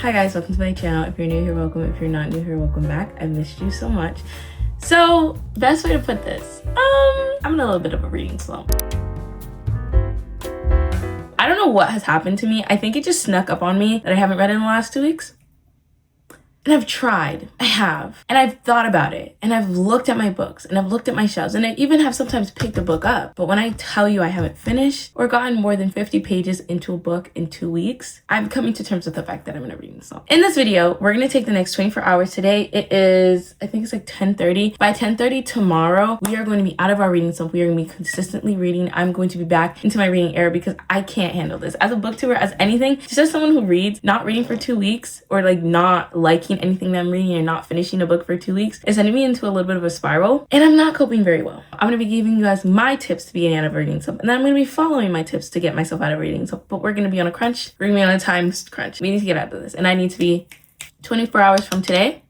Hi guys, welcome to my channel. If you're new here, welcome. If you're not new here, welcome back. I missed you so much. So, best way to put this, I'm in a little bit of a reading slump. I don't know what has happened to me. I think it just snuck up on me that I haven't read in the last 2 weeks. And I've tried, I have, and I've thought about it, and I've looked at my books, and I've looked at my shelves, and I even have sometimes picked a book up. But when I tell you I haven't finished or gotten more than 50 pages into a book in 2 weeks, I'm coming to terms with the fact that I'm in a reading slump. In this video, we're gonna take the next 24 hours. Today, it is, I think it's like 10:30. By 10:30 tomorrow, we are going to be out of our reading slump. We are gonna be consistently reading. I'm going to be back into my reading era because I can't handle this. As a booktuber, as anything, just as someone who reads, not reading for 2 weeks or like not liking anything that I'm reading and not finishing a book for 2 weeks is sending me into a little bit of a spiral, and I'm not coping very well. I'm going to be giving you guys my tips to be out of reading slump, and then I'm going to be following my tips to get myself out of reading slump. But we're going to be on a crunch. We're going to be on a time crunch. We need to get out of this, and I need to be 24 hours from today.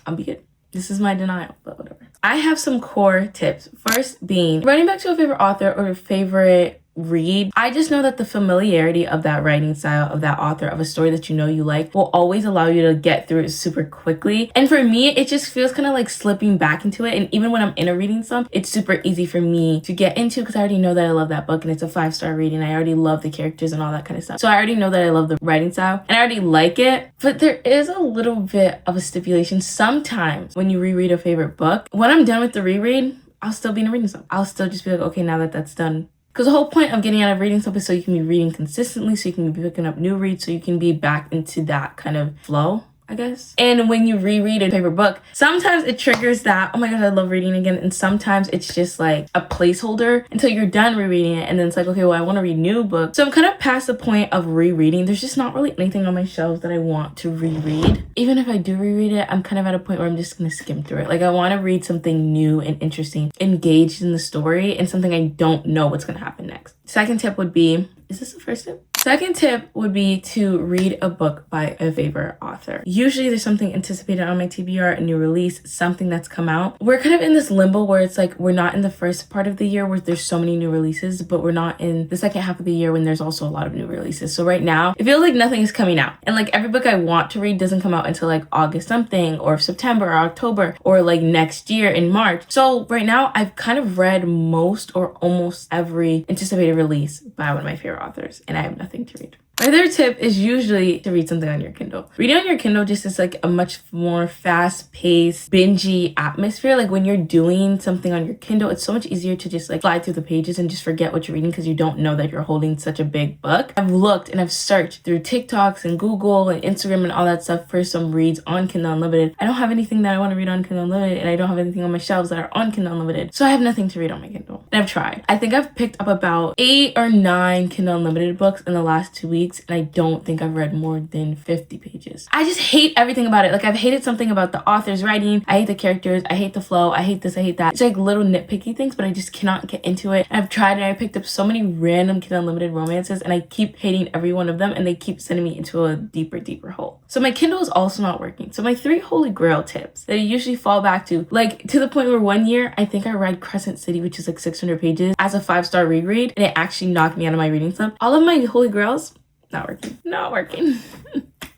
I'll be good. This is my denial, but whatever. I have some core tips. First being writing back to a favorite author or a favorite read. I just know that the familiarity of that writing style, of that author, of a story that you know you like, will always allow you to get through it super quickly. And for me, it just feels kind of like slipping back into it. And even when I'm in a reading slump, it's super easy for me to get into because I already know that I love that book and it's a 5-star reading. I already love the characters and all that kind of stuff. So I already know that I love the writing style and I already like it. But there is a little bit of a stipulation sometimes when you reread a favorite book. When I'm done with the reread, I'll still be in a reading slump. I'll still just be like, okay, now that that's done. Because the whole point of getting out of reading slump is so you can be reading consistently, so you can be picking up new reads, so you can be back into that kind of flow, I guess. And when you reread a favorite book, sometimes it triggers that, oh my gosh, I love reading again. And sometimes it's just like a placeholder until you're done rereading it. And then it's like, okay, well, I want to read new books. So I'm kind of past the point of rereading. There's just not really anything on my shelves that I want to reread. Even if I do reread it, I'm kind of at a point where I'm just going to skim through it. Like I want to read something new and interesting, engaged in the story, and something I don't know what's going to happen next. Second tip would be, is this the first tip? Second tip would be to read a book by a favorite author. Usually there's something anticipated on my TBR, a new release, something that's come out. We're kind of in this limbo where it's like we're not in the first part of the year where there's so many new releases, but we're not in the second half of the year when there's also a lot of new releases. So right now, it feels like nothing is coming out. And like every book I want to read doesn't come out until like August something or September or October or like next year in March. So right now, I've kind of read most or almost every anticipated release by one of my favorite authors, and I have nothing to read. My third tip is usually to read something on your Kindle. Reading on your Kindle just is like a much more fast-paced, bingey atmosphere. Like when you're doing something on your Kindle, it's so much easier to just like fly through the pages and just forget what you're reading because you don't know that you're holding such a big book. I've looked and I've searched through TikToks and Google and Instagram and all that stuff for some reads on Kindle Unlimited. I don't have anything that I want to read on Kindle Unlimited, and I don't have anything on my shelves that are on Kindle Unlimited. So I have nothing to read on my Kindle. And I've tried. I think I've picked up about 8 or 9 Kindle Unlimited books in the last 2 weeks. And I don't think I've read more than 50 pages. I just hate everything about it. Like I've hated something about the author's writing. I hate the characters. I hate the flow. I hate this. I hate that. It's like little nitpicky things, but I just cannot get into it. And I've tried and I picked up so many random Kindle Unlimited romances and I keep hating every one of them and they keep sending me into a deeper hole. So my Kindle is also not working. So my 3 holy grail tips that I usually fall back to, like to the point where one year I think I read Crescent City, which is like 600 pages as a 5-star reread, and it actually knocked me out of my reading slump. All of my holy grails, not working.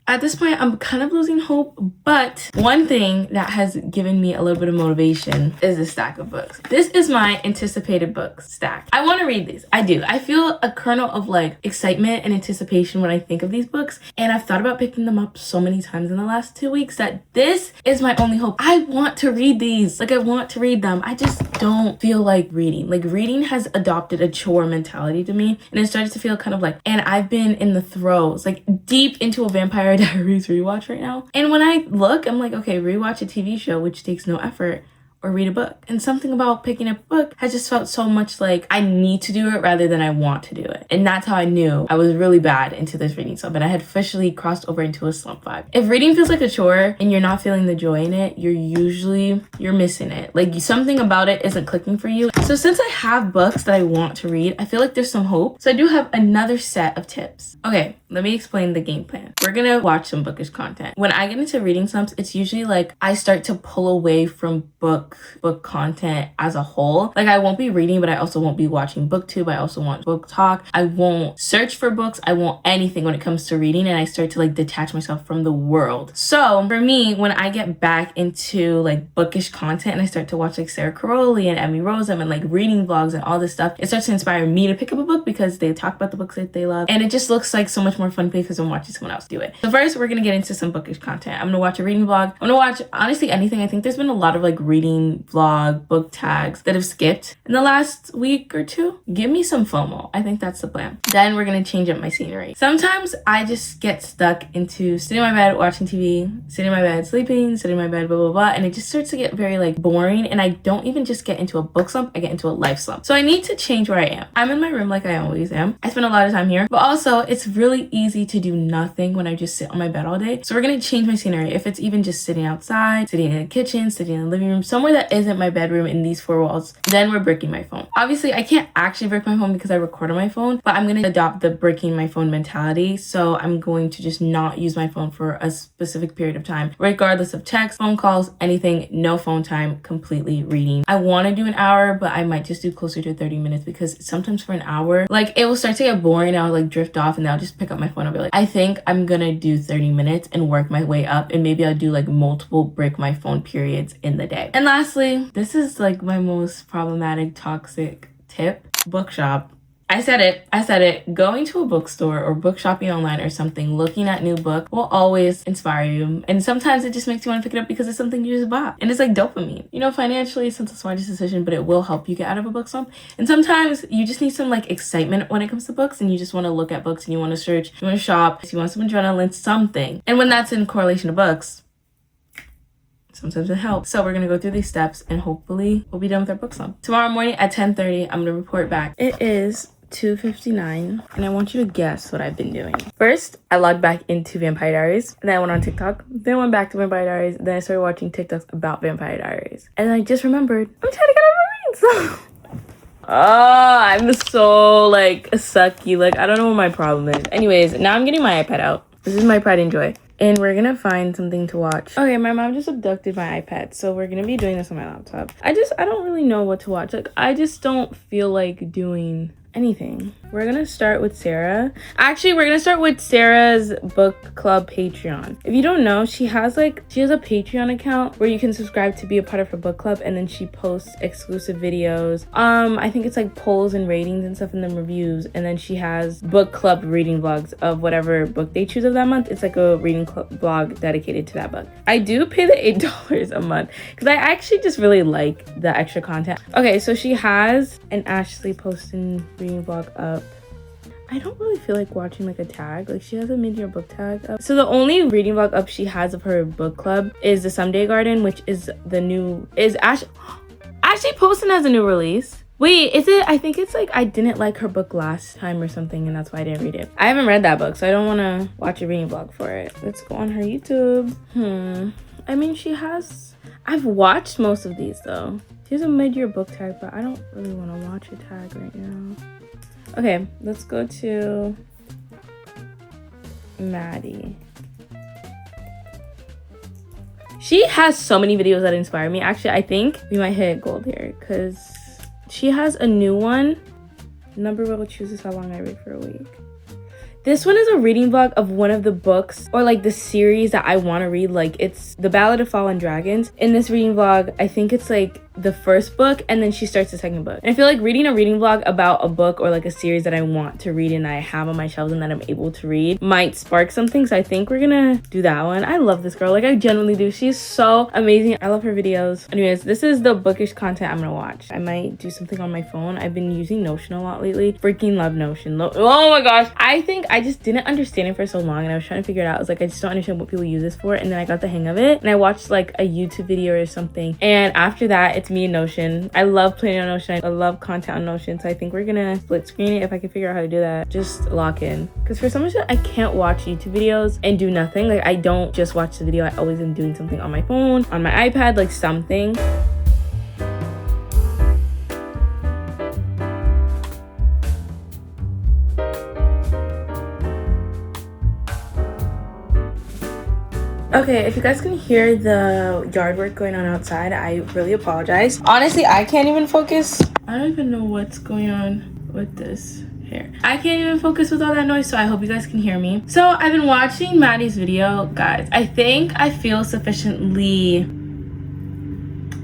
At this point, I'm kind of losing hope, but one thing that has given me a little bit of motivation is a stack of books. This is my anticipated books stack. I want to read these. I do. I feel a kernel of like excitement and anticipation when I think of these books, and I've thought about picking them up so many times in the last 2 weeks that this is my only hope. I want to read these. Like I want to read them. I just don't feel like reading. Like reading has adopted a chore mentality to me, and it started to feel kind of like, and I've been in the throes, like deep into a Vampire Diaries rewatch right now. And when I look, I'm like, okay, rewatch a TV show, which takes no effort, or read a book. And something about picking up a book has just felt so much like I need to do it rather than I want to do it. And that's how I knew I was really bad into this reading slump, and I had officially crossed over into a slump vibe. If reading feels like a chore and you're not feeling the joy in it, you're missing it. Like something about it isn't clicking for you. So since I have books that I want to read, I feel like there's some hope. So I do have another set of tips. Okay, let me explain the game plan. We're gonna watch some bookish content. When I get into reading slumps, it's usually like I start to pull away from books book content as a whole. Like, I won't be reading, but I also won't be watching booktube. I also want book talk. I won't search for books. I won't anything when it comes to reading, and I start to like detach myself from the world. So for me, when I get back into like bookish content and I start to watch like Sarah Caroli and Emmy Rossum and like reading vlogs and all this stuff, it starts to inspire me to pick up a book because they talk about the books that they love, and it just looks like so much more fun because I'm watching someone else do it. So first, we're gonna get into some bookish content. I'm gonna watch a reading vlog. I'm gonna watch honestly anything. I think there's been a lot of like reading vlog book tags that have skipped in the last week or two. Give me some FOMO. I think that's the plan. Then we're gonna change up my scenery. Sometimes I just get stuck into sitting in my bed watching TV, sitting in my bed sleeping, sitting in my bed blah blah blah, and it just starts to get very like boring, and I don't even just get into a book slump, I get into a life slump. So I need to change where I am. I'm in my room like I always am. I spend a lot of time here, but also it's really easy to do nothing when I just sit on my bed all day. So we're gonna change my scenery. If it's even just sitting outside, sitting in the kitchen, sitting in the living room, somewhere that isn't my bedroom in these four walls, then we're breaking my phone. Obviously, I can't actually break my phone because I record on my phone, but I'm gonna adopt the breaking my phone mentality. So I'm going to just not use my phone for a specific period of time, regardless of text, phone calls, anything. No phone time, completely reading. I want to do an hour, but I might just do closer to 30 minutes because sometimes for an hour, like it will start to get boring. I'll like drift off and then I'll just pick up my phone. I'll be like, I think I'm gonna do 30 minutes and work my way up, and maybe I'll do like multiple break my phone periods in the day. And lastly, this is like my most problematic toxic tip: bookshop. I said it. Going to a bookstore or book shopping online or something, looking at new book will always inspire you. And sometimes it just makes you want to pick it up because it's something you just bought. And it's like dopamine. You know, financially, it's not the smartest decision, but it will help you get out of a book slump. And sometimes you just need some like excitement when it comes to books, and you just want to look at books and you want to search, you want to shop, you want some adrenaline, something. And when that's in correlation to books, sometimes it helps. So we're gonna go through these steps and hopefully we'll be done with our book slump. Tomorrow morning at 10:30, I'm gonna report back. It is 2:59 and I want you to guess what I've been doing. First, I logged back into Vampire Diaries, and then I went on TikTok, then went back to Vampire Diaries, then I started watching TikToks about Vampire Diaries. And I just remembered I'm trying to get out of my reading. I'm so like sucky. Like, I don't know what my problem is. Anyways, now I'm getting my iPad out. This is my pride and joy. And we're gonna find something to watch. Okay, my mom just abducted my iPad, so we're gonna be doing this on my laptop. I don't really know what to watch. Like, I just don't feel like doing anything. We're gonna start with Sarah. Actually, we're gonna start with Sarah's book club Patreon. If you don't know, she has a Patreon account where you can subscribe to be a part of her book club, and then she posts exclusive videos. I think it's like polls and ratings and stuff, and then reviews, and then she has book club reading vlogs of whatever book they choose of that month. It's like a reading club vlog dedicated to that book. I do pay the $8 a month because I actually just really like the extra content. Okay, so she has an Ashley posting reading vlog up. I don't really feel like watching like a tag. Like, she has a mid-year book tag up. So the only reading vlog up she has of her book club is the Someday Garden, which is Ashley Poston has a new release. Wait, is it? I think it's like I didn't like her book last time or something, and that's why I didn't read it. I haven't read that book, so I don't want to watch a reading vlog for it. Let's go on her YouTube. I mean, I've watched most of these though. She has a mid-year book tag, but I don't really want to watch a tag right now. Okay, let's go to Maddie. She has so many videos that inspire me. Actually, I think we might hit gold here because she has a new one. Number will chooses how long I read for a week. This one is a reading vlog of one of the books or like the series that I want to read. Like, it's The Ballad of Fallen Dragons. In this reading vlog, I think it's like the first book, and then she starts the second book. And I feel like reading a reading vlog about a book or like a series that I want to read and I have on my shelves and that I'm able to read might spark something. So I think we're gonna do that one. I love this girl. Like, I genuinely do. She's so amazing. I love her videos. Anyways, this is the bookish content I'm gonna watch. I might do something on my phone. I've been using Notion a lot lately. Freaking love Notion. Oh my gosh. I think I just didn't understand it for so long, and I was trying to figure it out. I was like, I just don't understand what people use this for. And then I got the hang of it, and I watched like a YouTube video or something. And after that, it's me and Notion. I love playing on Notion. I love content on Notion. So I think we're gonna split screen it. If I can figure out how to do that, just lock in. Because for some reason, I can't watch YouTube videos and do nothing. Like, I don't just watch the video. I always am doing something on my phone, on my iPad, like something. Okay, if you guys can hear the yard work going on outside, I really apologize. Honestly, I can't even focus. I don't even know what's going on with this hair. I can't even focus with all that noise, so I hope you guys can hear me. So I've been watching Maddie's video, guys. I think I feel sufficiently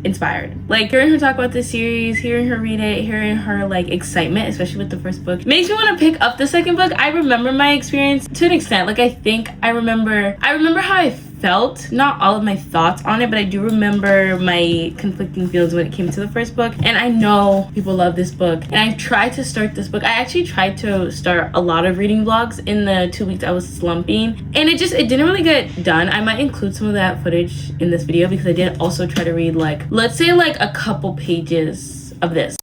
inspired. Like, hearing her talk about this series, hearing her read it, hearing her like excitement, especially with the first book, makes me want to pick up the second book. I remember my experience to an extent. Like, I think I remember how I felt, not all of my thoughts on it, but I do remember my conflicting feelings when it came to the first book. And I know people love this book, and I tried to start this book. I actually tried to start a lot of reading vlogs in the 2 weeks I was slumping, and it didn't really get done. I might include some of that footage in this video because I did also try to read, like, let's say like a couple pages of this.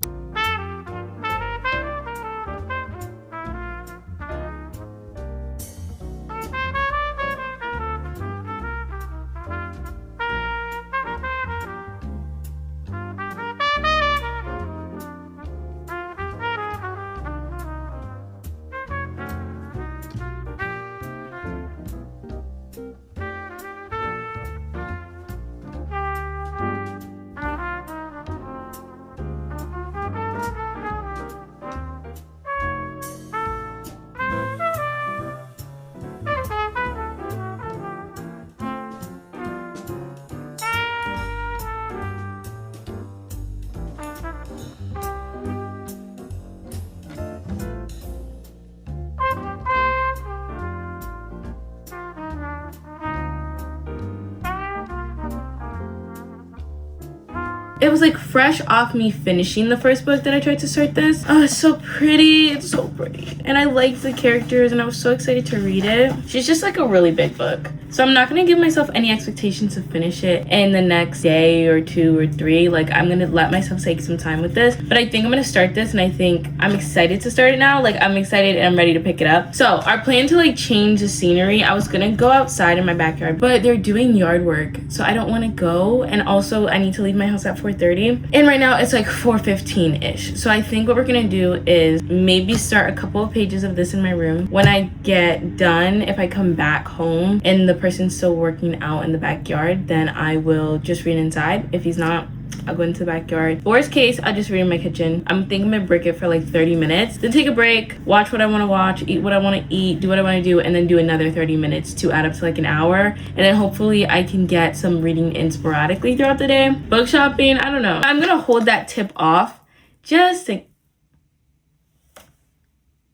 It was like fresh off me finishing the first book that I tried to start this. Oh, it's so pretty. It's so pretty. And I liked the characters and I was so excited to read it. She's just like a really big book. So I'm not gonna give myself any expectations to finish it in the next day or 2 or 3. Like, I'm gonna let myself take some time with this. But I think I'm gonna start this, and I think I'm excited to start it now. Like, I'm excited and I'm ready to pick it up. So our plan to like change the scenery, I was gonna go outside in my backyard, but they're doing yard work, so I don't wanna go. And also I need to leave my house at 4:30. And right now it's like 4:15-ish. So I think what we're gonna do is maybe start a couple of pages of this in my room. When I get done, if I come back home and the person's still working out in the backyard, then I will just read inside. If he's not, I'll go into the backyard. Worst case, I'll just read in my kitchen. I'm thinking I'm gonna break it for like 30 minutes, then take a break, watch what I want to watch, eat what I want to eat, do what I want to do, and then do another 30 minutes to add up to like an hour. And then hopefully I can get some reading in sporadically throughout the day. Book shopping, I don't know. I'm gonna hold that tip off just to...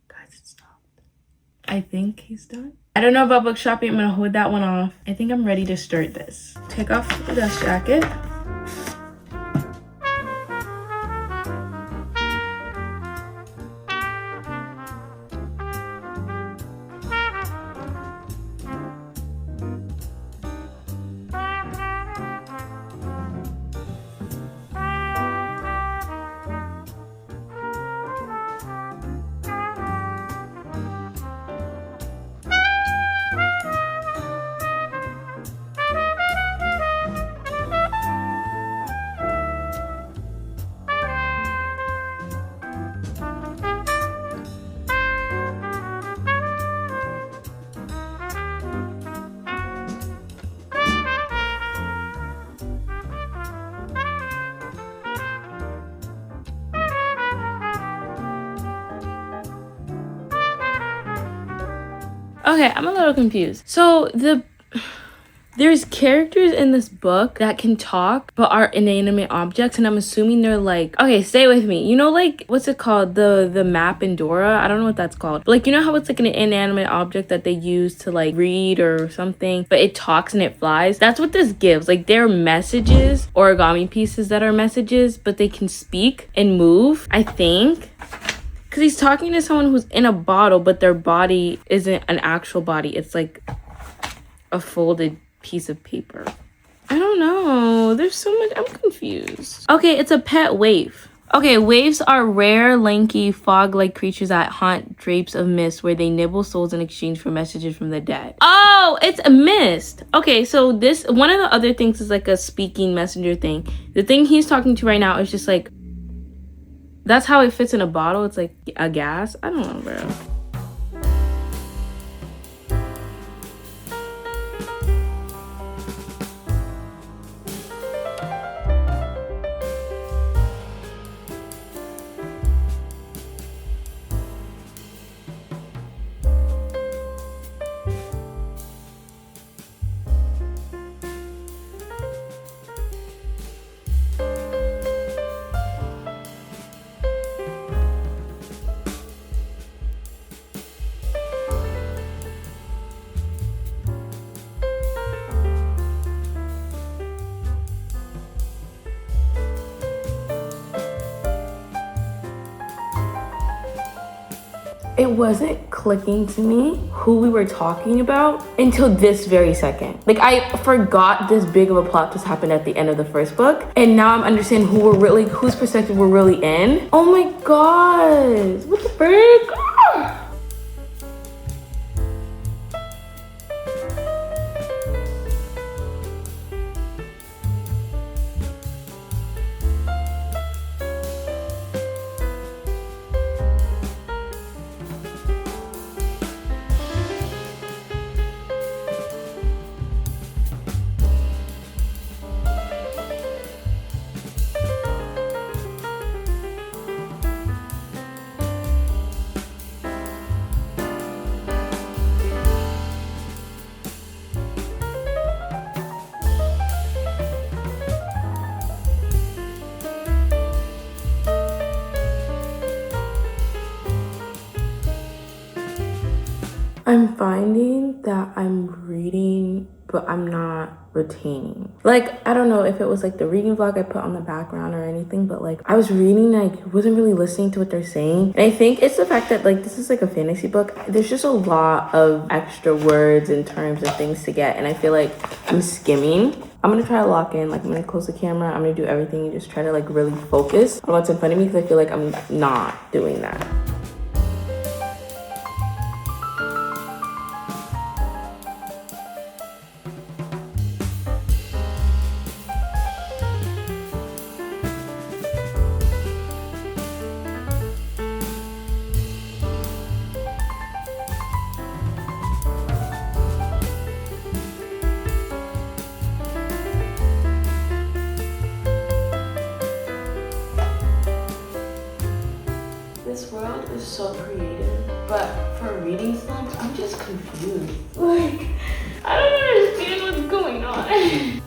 Guys, it stopped. I think he's done. I don't know about book shopping. I'm gonna hold that one off. I think I'm ready to start this. Take off the dust jacket. Okay, I'm a little confused. So there's characters in this book that can talk but are inanimate objects, and I'm assuming they're like, okay, stay with me. You know, like, what's it called? The map in Dora? I don't know what that's called. But like, you know how it's like an inanimate object that they use to like read or something, but it talks and it flies? That's what this gives. Like, they're messages, origami pieces that are messages, but they can speak and move, I think. Because he's talking to someone who's in a bottle, but their body isn't an actual body. It's like a folded piece of paper. I don't know. There's so much. I'm confused. Okay, it's a pet waif. Okay, waifs are rare, lanky, fog-like creatures that haunt drapes of mist where they nibble souls in exchange for messages from the dead. Oh, it's a mist. Okay, so this, one of the other things is like a speaking messenger thing. The thing he's talking to right now is just like, that's how it fits in a bottle. It's like a gas. I don't know, bro. it wasn't clicking to me who we were talking about until this very second. Like, I forgot this big of a plot twist happened at the end of the first book, and now I'm understanding whose perspective we're really in. Oh my gosh, what the frick? Ah! I'm finding that I'm reading, but I'm not retaining. Like, I don't know if it was like the reading vlog I put on the background or anything, but like I was reading and I wasn't really listening to what they're saying. And I think it's the fact that like this is like a fantasy book. There's just a lot of extra words and terms and things to get, and I feel like I'm skimming. I'm gonna try to lock in, like I'm gonna close the camera, I'm gonna do everything and just try to like really focus on what's in front of me, because I feel like I'm not doing that. This world is so creative, but for reading slumps, I'm just confused. Like, I don't understand what's going on.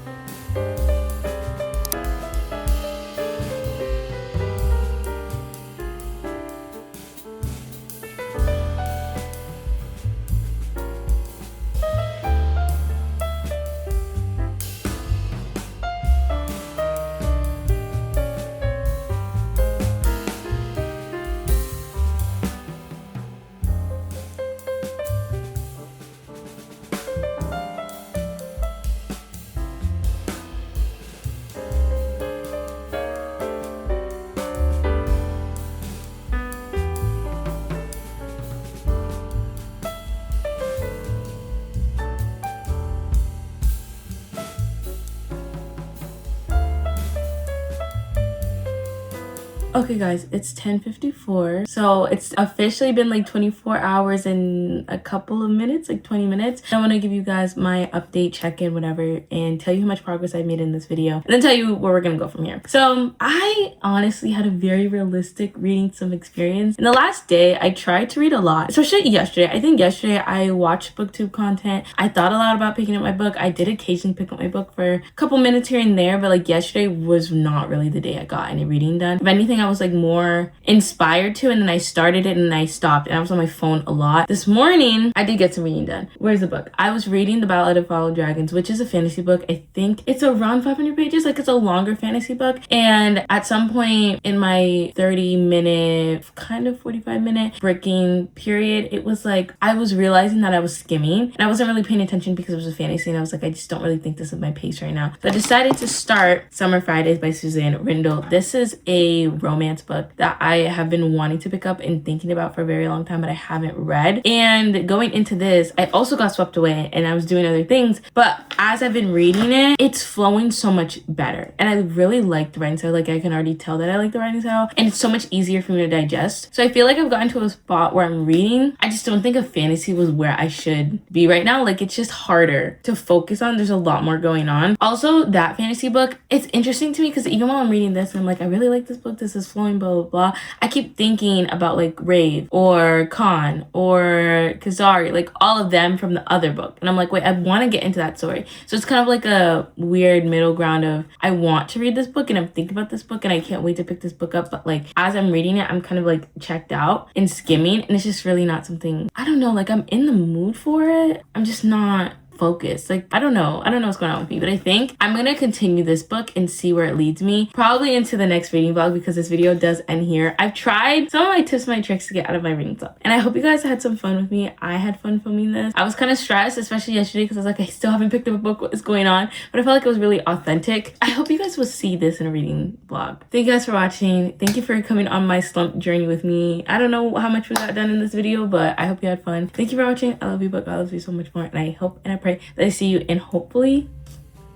Okay guys, it's 10:54, so it's officially been like 24 hours and a couple of minutes, like 20 minutes. I want to give you guys my update, check-in, whatever, and tell you how much progress I made in this video, and then tell you where we're gonna go from here. So I honestly had a very realistic reading some experience. In the last day, I tried to read a lot, especially yesterday. I think yesterday I watched booktube content. I thought a lot about picking up my book. I did occasionally pick up my book for a couple minutes here and there, but like yesterday was not really the day I got any reading done. If anything, I was like more inspired to, and then I started it and I stopped, and I was on my phone a lot. This morning I did get some reading done. Where's the book? I was reading The Ballad of Follow Dragons, which is a fantasy book. I think it's around 500 pages. Like, it's a longer fantasy book, and at some point in my 30-minute, kind of 45-minute breaking period, it was like I was realizing that I was skimming, and I wasn't really paying attention because it was a fantasy, and I was like, I just don't really think this is my pace right now. So I decided to start Summer Fridays by Suzanne Rindle. This is a romance book that I have been wanting to pick up and thinking about for a very long time, but I haven't read. And going into this, I also got swept away and I was doing other things, but as I've been reading it, it's flowing so much better, and I really like the writing style. Like, I can already tell that I like the writing style, and it's so much easier for me to digest. So I feel like I've gotten to a spot where I'm reading, I just don't think a fantasy was where I should be right now. Like, it's just harder to focus on. There's a lot more going on. Also, that fantasy book, it's interesting to me because even while I'm reading this and I'm like, I really like this book, this is flowing, blah blah blah, I keep thinking about like Rave or Khan or Kazari, like all of them from the other book, and I'm like, wait, I want to get into that story. So it's kind of like a weird middle ground of, I want to read this book and I'm thinking about this book and I can't wait to pick this book up, but like as I'm reading it, I'm kind of like checked out and skimming, and it's just really not something, I don't know, like I'm in the mood for it, I'm just not focused. Like, I don't know what's going on with me, but I think I'm gonna continue this book and see where it leads me, probably into the next reading vlog, because this video does end here. I've tried some of my tips, my tricks to get out of my reading slump, and I hope you guys had some fun with me. I had fun filming this. I was kind of stressed, especially yesterday, because I was like, I still haven't picked up a book, what is going on? But I felt like it was really authentic. I hope you guys will see this in a reading vlog. Thank you guys for watching. Thank you for coming on my slump journey with me. I don't know how much we got done in this video, but I hope you had fun. Thank you for watching. I love you, but God loves you so much more, and I hope and I pray that I see you in hopefully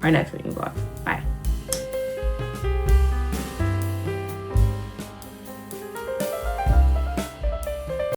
our next reading vlog. Bye.